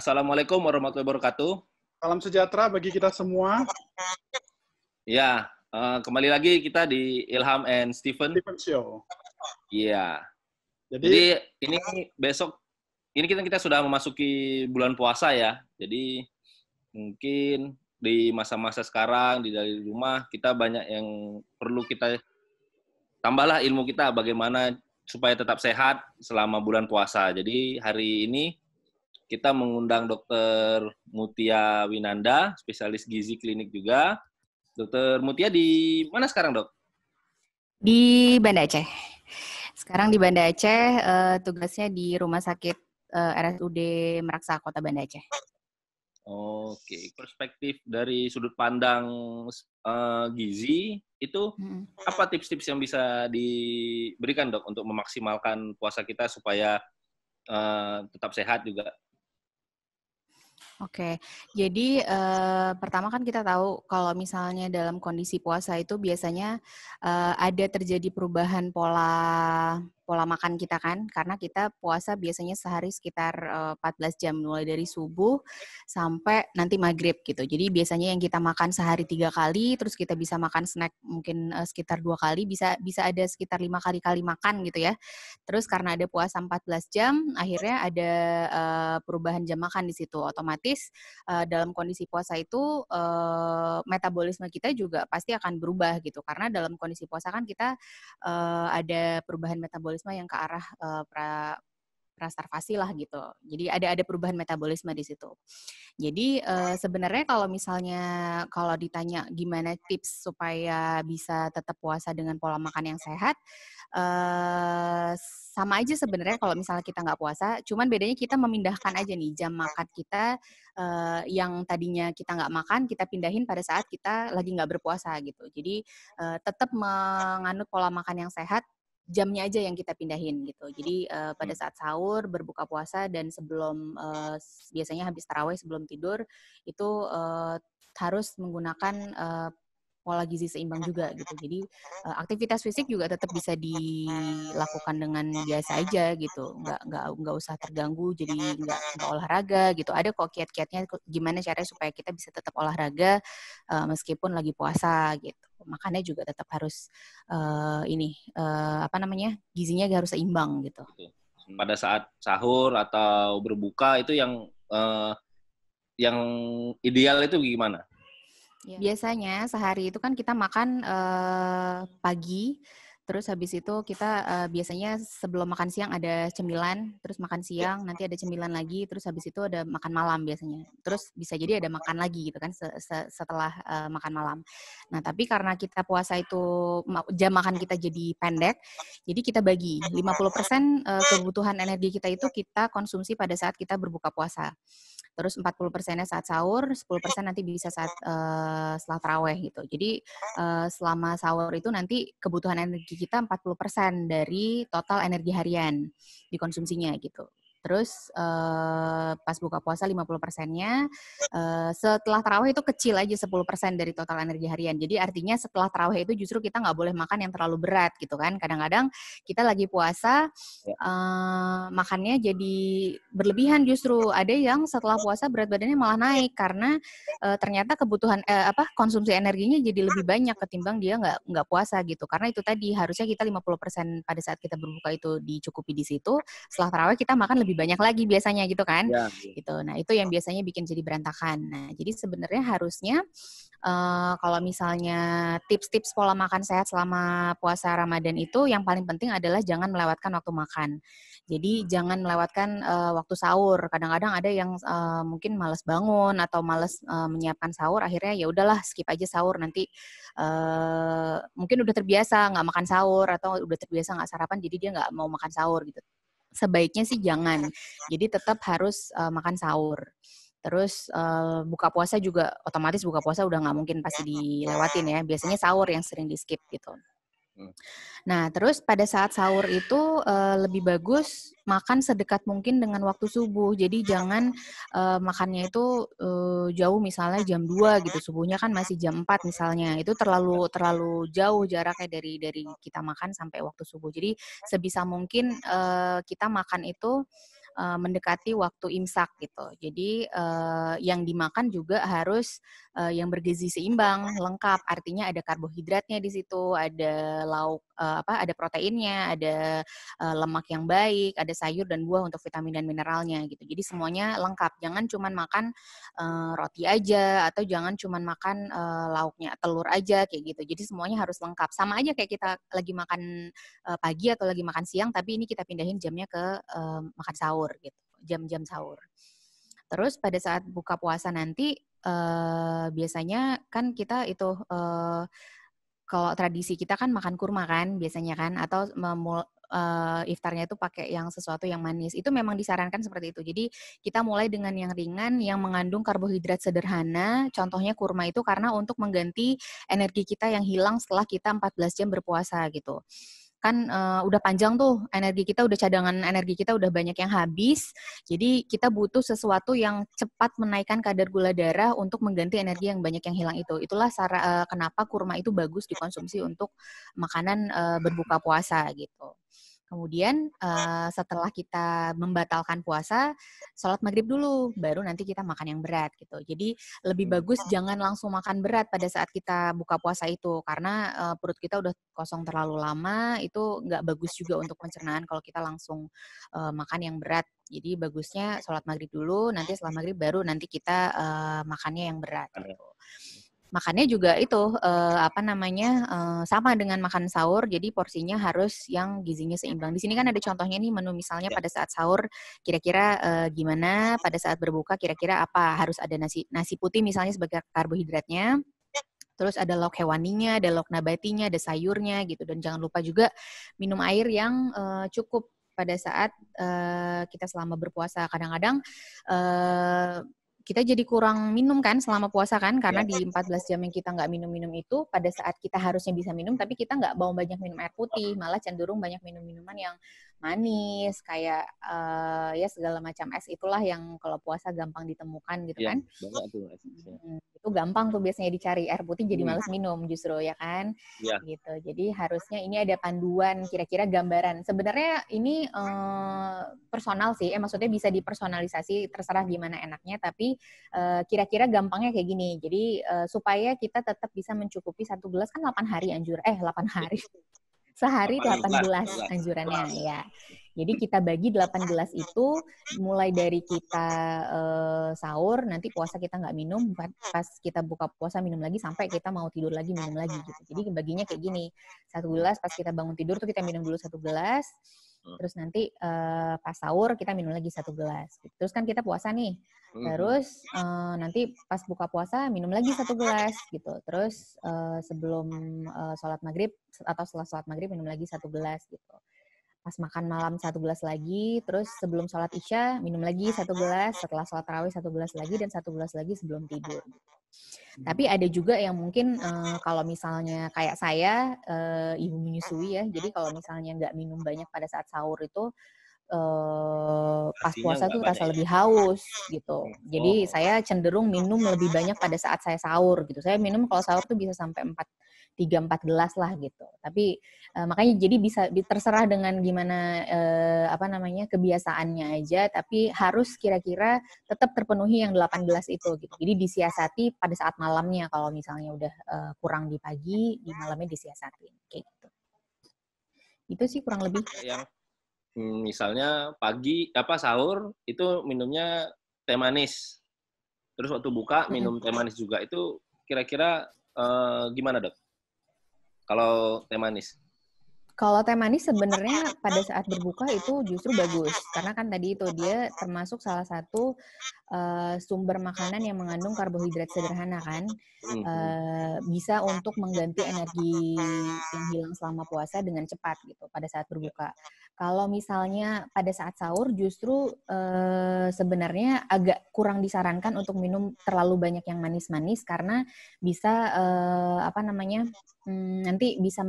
Assalamualaikum warahmatullahi wabarakatuh. Salam sejahtera bagi kita semua. Ya, kembali lagi kita di Ilham and Stephen. Stephen Show. Iya. Jadi ini besok, ini kita sudah memasuki bulan puasa ya. Jadi mungkin di masa-masa sekarang dari rumah kita banyak yang perlu kita tambahlah ilmu kita bagaimana supaya tetap sehat selama bulan puasa. Jadi hari ini kita mengundang Dr. Mutia Winanda, spesialis gizi klinik juga. Dokter Mutia di mana sekarang, Dok? Di Banda Aceh. Sekarang di Banda Aceh, tugasnya di Rumah Sakit RSUD Meraksa, Kota Banda Aceh. Oke, perspektif dari sudut pandang gizi, itu apa tips-tips yang bisa diberikan, Dok, untuk memaksimalkan puasa kita supaya tetap sehat juga? Oke, jadi pertama kan kita tahu kalau misalnya dalam kondisi puasa itu biasanya ada terjadi perubahan pola makan kita kan, karena kita puasa biasanya sehari sekitar 14 jam, mulai dari subuh sampai nanti maghrib gitu. Jadi biasanya yang kita makan sehari 3 kali, terus kita bisa makan snack mungkin sekitar 2 kali, bisa ada sekitar 5 kali makan gitu ya. Terus karena ada puasa 14 jam, akhirnya ada perubahan jam makan di situ. Otomatis dalam kondisi puasa itu metabolisme kita juga pasti akan berubah gitu. Karena dalam kondisi puasa kan kita ada perubahan metabolisme yang ke arah prastarvasi lah gitu. Jadi ada perubahan metabolisme di situ. Jadi sebenarnya kalau ditanya gimana tips supaya bisa tetap puasa dengan pola makan yang sehat, sama aja sebenarnya kalau misalnya kita nggak puasa, cuman bedanya kita memindahkan aja nih jam makan kita yang tadinya kita nggak makan, kita pindahin pada saat kita lagi nggak berpuasa gitu. Jadi tetap menganut pola makan yang sehat, jamnya aja yang kita pindahin gitu. Jadi pada saat sahur, berbuka puasa, dan sebelum biasanya habis tarawih sebelum tidur itu harus menggunakan pola gizi seimbang juga gitu. Jadi aktivitas fisik juga tetap bisa dilakukan dengan biasa aja gitu. Nggak usah terganggu jadi nggak olahraga gitu. Ada kok kiat-kiatnya gimana caranya supaya kita bisa tetap olahraga meskipun lagi puasa gitu. Makannya juga tetap harus gizinya harus seimbang gitu. Pada saat sahur atau berbuka itu yang ideal itu gimana? Biasanya sehari itu kan kita makan pagi, terus habis itu kita biasanya sebelum makan siang ada cemilan, terus makan siang, nanti ada cemilan lagi, terus habis itu ada makan malam biasanya. Terus bisa jadi ada makan lagi gitu kan setelah makan malam. Nah, tapi karena kita puasa itu jam makan kita jadi pendek, jadi kita bagi 50% kebutuhan energi kita itu kita konsumsi pada saat kita berbuka puasa. Terus 40%-nya saat sahur, 10% nanti bisa saat setelah tarawih gitu. Jadi selama sahur itu nanti kebutuhan energi kita 40% dari total energi harian dikonsumsinya gitu. Terus pas buka puasa 50%-nya, setelah tarawih itu kecil aja 10% dari total energi harian. Jadi artinya setelah tarawih itu justru kita nggak boleh makan yang terlalu berat gitu kan. Kadang-kadang kita lagi puasa makannya jadi berlebihan justru. Ada yang setelah puasa berat badannya malah naik karena ternyata kebutuhan konsumsi energinya jadi lebih banyak ketimbang dia nggak puasa gitu. Karena itu tadi harusnya kita 50% pada saat kita berbuka itu dicukupi di situ. Setelah tarawih kita makan lebih banyak lagi biasanya gitu kan. Ya. Gitu. Nah, itu yang biasanya bikin jadi berantakan. Nah, jadi sebenarnya harusnya kalau misalnya tips-tips pola makan sehat selama puasa Ramadan itu yang paling penting adalah jangan melewatkan waktu makan. Jadi jangan melewatkan waktu sahur. Kadang-kadang ada yang mungkin malas bangun atau malas menyiapkan sahur, akhirnya ya udahlah skip aja sahur, nanti mungkin udah terbiasa nggak makan sahur atau udah terbiasa nggak sarapan, jadi dia nggak mau makan sahur gitu. Sebaiknya sih jangan. Jadi tetap harus makan sahur. Terus buka puasa juga otomatis buka puasa udah nggak mungkin pasti dilewatin ya. Biasanya sahur yang sering di skip gitu. Nah, terus pada saat sahur itu lebih bagus makan sedekat mungkin dengan waktu subuh. Jadi jangan makannya itu jauh, misalnya jam 2 gitu. Subuhnya kan masih jam 4 misalnya. Itu terlalu jauh jaraknya dari kita makan sampai waktu subuh. Jadi sebisa mungkin kita makan itu mendekati waktu imsak gitu. Jadi yang dimakan juga harus yang bergizi seimbang, lengkap. Artinya ada karbohidratnya di situ, ada lauk ada proteinnya, ada lemak yang baik, ada sayur dan buah untuk vitamin dan mineralnya gitu. Jadi semuanya lengkap. Jangan cuma makan roti aja atau jangan cuma makan lauknya telur aja kayak gitu. Jadi semuanya harus lengkap. Sama aja kayak kita lagi makan pagi atau lagi makan siang, tapi ini kita pindahin jamnya ke makan sahur gitu, jam-jam sahur. Terus pada saat buka puasa nanti biasanya kan kita itu kalau tradisi kita kan makan kurma kan biasanya kan, atau iftarnya itu pakai yang sesuatu yang manis. Itu memang disarankan seperti itu. Jadi kita mulai dengan yang ringan yang mengandung karbohidrat sederhana. Contohnya kurma itu karena untuk mengganti energi kita yang hilang setelah kita 14 jam berpuasa gitu. Kan udah panjang tuh energi kita, udah cadangan energi kita udah banyak yang habis. Jadi kita butuh sesuatu yang cepat menaikkan kadar gula darah untuk mengganti energi yang banyak yang hilang itu. Itulah kenapa kurma itu bagus dikonsumsi untuk makanan berbuka puasa gitu. Kemudian setelah kita membatalkan puasa, sholat maghrib dulu, baru nanti kita makan yang berat gitu. Jadi lebih bagus jangan langsung makan berat pada saat kita buka puasa itu, karena perut kita udah kosong terlalu lama, itu nggak bagus juga untuk pencernaan kalau kita langsung makan yang berat. Jadi bagusnya sholat maghrib dulu, nanti setelah maghrib baru nanti kita makannya yang berat gitu. Makannya juga itu sama dengan makan sahur, jadi porsinya harus yang gizinya seimbang. Di sini kan ada contohnya nih menu misalnya pada saat sahur kira-kira gimana, pada saat berbuka kira-kira apa, harus ada nasi putih misalnya sebagai karbohidratnya. Terus ada lauk hewaninya, ada lauk nabatinya, ada sayurnya gitu, dan jangan lupa juga minum air yang cukup pada saat kita selama berpuasa. Kadang-kadang kita jadi kurang minum kan selama puasa kan, karena di 14 jam yang kita nggak minum-minum itu, pada saat kita harusnya bisa minum, tapi kita nggak mau banyak minum air putih, malah cenderung banyak minum minuman yang manis, kayak ya segala macam es itulah yang kalau puasa gampang ditemukan gitu kan. Banyak tuh. Itu gampang tuh biasanya dicari, air putih jadi males minum justru ya kan. Ya. Gitu. Jadi harusnya ini ada panduan, kira-kira gambaran. Sebenarnya ini personal sih, maksudnya bisa dipersonalisasi, terserah gimana enaknya, tapi kira-kira gampangnya kayak gini. Jadi supaya kita tetap bisa mencukupi 1 gelas, kan 8 hari 8 hari. Sehari 8 gelas anjurannya ya. Jadi kita bagi 8 gelas itu, mulai dari kita sahur, nanti puasa kita nggak minum, pas kita buka puasa minum lagi, sampai kita mau tidur lagi minum lagi gitu. Jadi baginya kayak gini, 1 gelas pas kita bangun tidur tuh kita minum dulu 1 gelas, terus nanti pas sahur kita minum lagi 1 gelas. Terus kan kita puasa nih, terus nanti pas buka puasa minum lagi 1 gelas gitu. Terus sebelum sholat maghrib atau setelah sholat maghrib minum lagi 1 gelas gitu. Pas makan malam 1 gelas lagi, terus sebelum sholat isya minum lagi 1 gelas, setelah sholat tarawih 1 gelas lagi, dan 1 gelas lagi sebelum tidur. Tapi ada juga yang mungkin kalau misalnya kayak saya, ibu menyusui ya, jadi kalau misalnya nggak minum banyak pada saat sahur itu, pas puasa tuh rasa lebih haus gitu. Jadi saya cenderung minum lebih banyak pada saat saya sahur gitu. Saya minum kalau sahur tuh bisa sampai 3-4 gelas lah gitu. Tapi makanya jadi bisa terserah dengan gimana kebiasaannya aja, tapi harus kira-kira tetap terpenuhi yang 8 gelas itu gitu. Jadi disiasati pada saat malamnya, kalau misalnya udah kurang di pagi, di malamnya disiasati kayak gitu. Itu sih kurang lebih. Yang misalnya pagi sahur itu minumnya teh manis. Terus waktu buka minum teh manis juga, itu kira-kira gimana, Dok? Kalau teh manis? Kalau teh manis sebenarnya pada saat berbuka itu justru bagus, karena kan tadi itu dia termasuk salah satu sumber makanan yang mengandung karbohidrat sederhana kan, bisa untuk mengganti energi yang hilang selama puasa dengan cepat gitu pada saat berbuka. Kalau misalnya pada saat sahur justru sebenarnya agak kurang disarankan untuk minum terlalu banyak yang manis-manis, karena bisa nanti bisa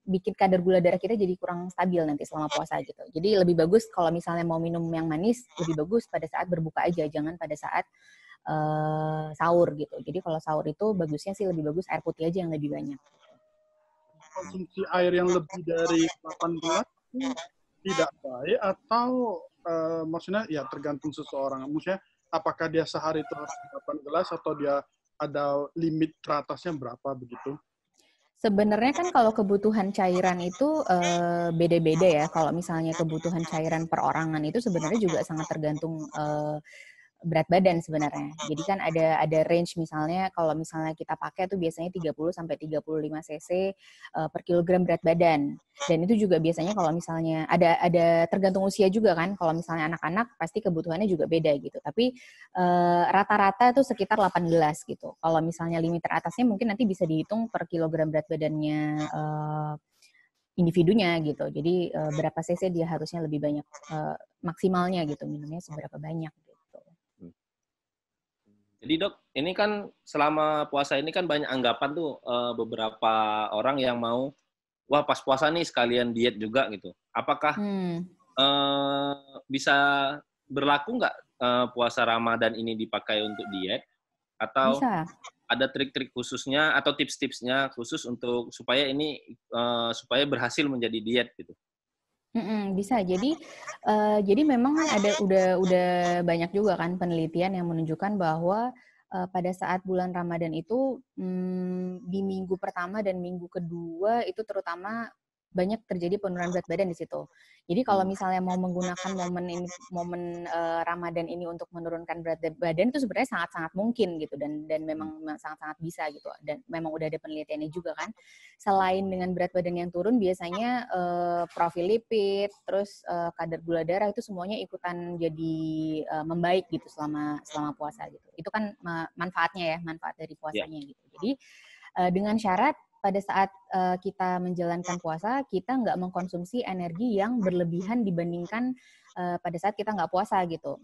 bikin kadar gula darah kita jadi kurang stabil nanti selama puasa gitu. Jadi lebih bagus kalau misalnya mau minum yang manis, lebih bagus pada saat berbuka aja, jangan pada saat sahur gitu. Jadi kalau sahur itu bagusnya sih lebih bagus air putih aja yang lebih banyak. Konsumsi air yang lebih dari 8 gelas tidak baik atau maksudnya ya tergantung seseorang. Maksudnya apakah dia sehari itu harus 8 gelas atau dia ada limit teratasnya berapa begitu? Sebenarnya kan kalau kebutuhan cairan itu beda-beda ya. Kalau misalnya kebutuhan cairan perorangan itu sebenarnya juga sangat tergantung berat badan sebenarnya. Jadi kan ada range misalnya kalau misalnya kita pakai tuh biasanya 30 sampai 35 cc per kilogram berat badan. Dan itu juga biasanya kalau misalnya ada tergantung usia juga kan. Kalau misalnya anak-anak pasti kebutuhannya juga beda gitu. Tapi rata-rata tuh sekitar 18 gitu. Kalau misalnya limit teratasnya mungkin nanti bisa dihitung per kilogram berat badannya individunya gitu. Jadi berapa cc dia harusnya lebih banyak maksimalnya gitu, minumnya seberapa banyak gitu. Jadi dok, ini kan selama puasa ini kan banyak anggapan tuh beberapa orang yang mau, wah pas puasa nih sekalian diet juga gitu. Apakah bisa berlaku nggak puasa Ramadan ini dipakai untuk diet? Atau bisa ada trik-trik khususnya atau tips-tipsnya khusus untuk supaya ini supaya berhasil menjadi diet gitu? Bisa. Jadi memang kan udah banyak juga kan penelitian yang menunjukkan bahwa pada saat bulan Ramadan itu di minggu pertama dan minggu kedua itu terutama banyak terjadi penurunan berat badan di situ. Jadi kalau misalnya mau menggunakan momen Ramadan ini untuk menurunkan berat badan itu sebenarnya sangat-sangat mungkin gitu dan memang sangat-sangat bisa gitu dan memang udah ada penelitiannya juga kan. Selain dengan berat badan yang turun biasanya profil lipid, terus kadar gula darah itu semuanya ikutan jadi membaik gitu selama puasa gitu. Itu kan manfaatnya ya, manfaat dari puasanya gitu. Jadi dengan syarat pada saat kita menjalankan puasa, kita nggak mengkonsumsi energi yang berlebihan dibandingkan pada saat kita nggak puasa gitu.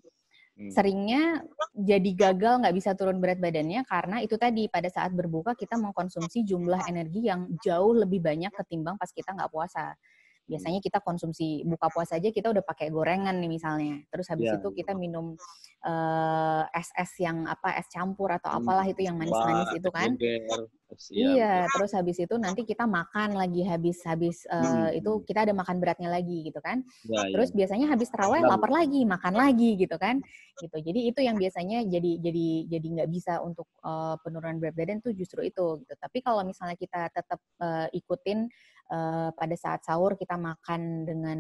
Seringnya jadi gagal nggak bisa turun berat badannya karena itu tadi pada saat berbuka kita mengkonsumsi jumlah energi yang jauh lebih banyak ketimbang pas kita nggak puasa. Biasanya kita konsumsi buka puasa aja kita udah pakai gorengan nih misalnya. Terus habis itu kita minum es yang es campur atau apalah itu yang manis-manis itu kan. Iya, terus habis itu nanti kita makan lagi habis itu kita ada makan beratnya lagi gitu kan. Terus biasanya habis tarawih lapar lagi, makan lagi gitu kan. Gitu. Jadi itu yang biasanya jadi nggak bisa untuk penurunan berat badan tuh justru itu gitu. Tapi kalau misalnya kita tetap ikutin pada saat sahur kita makan dengan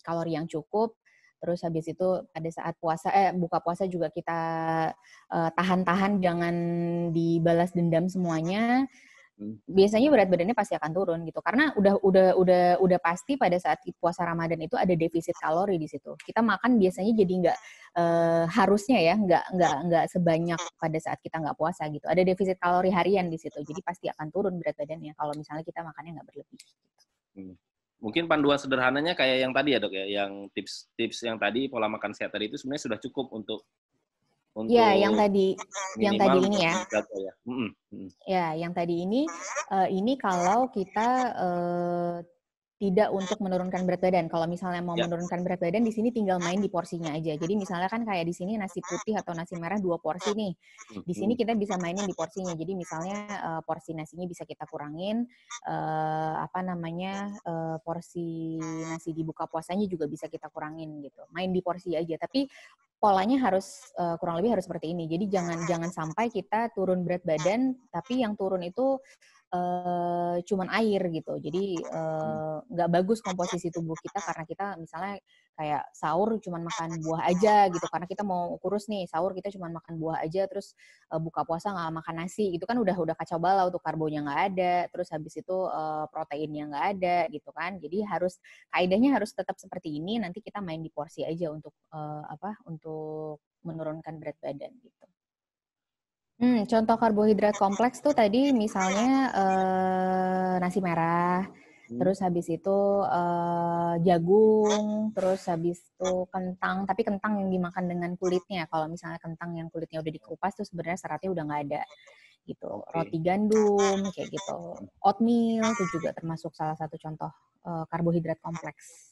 kalori yang cukup. Terus habis itu pada saat buka puasa juga kita tahan-tahan jangan dibalas dendam semuanya. Biasanya berat badannya pasti akan turun gitu. Karena udah pasti pada saat puasa Ramadan itu ada defisit kalori di situ. Kita makan biasanya jadi nggak harusnya ya nggak sebanyak pada saat kita nggak puasa gitu. Ada defisit kalori harian di situ. Jadi pasti akan turun berat badannya kalau misalnya kita makannya nggak berlebih. Mungkin panduan sederhananya kayak yang tadi ya dok ya, yang tips yang tadi pola makan sehat tadi itu sebenarnya sudah cukup untuk ya yang tadi ini ya. Ya, yang tadi ini kalau kita tidak untuk menurunkan berat badan. Kalau misalnya mau menurunkan berat badan di sini tinggal main di porsinya aja. Jadi misalnya kan kayak di sini nasi putih atau nasi merah 2 porsi nih. Di sini kita bisa mainin di porsinya. Jadi misalnya porsi nasinya bisa kita kurangin, porsi nasi di buka puasanya juga bisa kita kurangin gitu. Main di porsi aja. Tapi polanya harus kurang lebih harus seperti ini. Jadi jangan sampai kita turun berat badan, tapi yang turun itu cuman air gitu. Jadi nggak bagus komposisi tubuh kita karena kita misalnya kayak sahur cuman makan buah aja gitu. Karena kita mau kurus nih, sahur kita cuman makan buah aja, terus buka puasa nggak makan nasi. Itu kan udah kacau balau tuh, karbonya nggak ada, terus habis itu proteinnya nggak ada gitu kan. Jadi kaidahnya harus tetap seperti ini. Nanti kita main di porsi aja untuk untuk menurunkan berat badan gitu. Contoh karbohidrat kompleks tuh tadi misalnya nasi merah, terus habis itu jagung, terus habis itu kentang, tapi kentang yang dimakan dengan kulitnya. Kalau misalnya kentang yang kulitnya udah dikupas tuh sebenarnya seratnya udah nggak ada gitu. Roti gandum kayak gitu. Oatmeal itu juga termasuk salah satu contoh karbohidrat kompleks.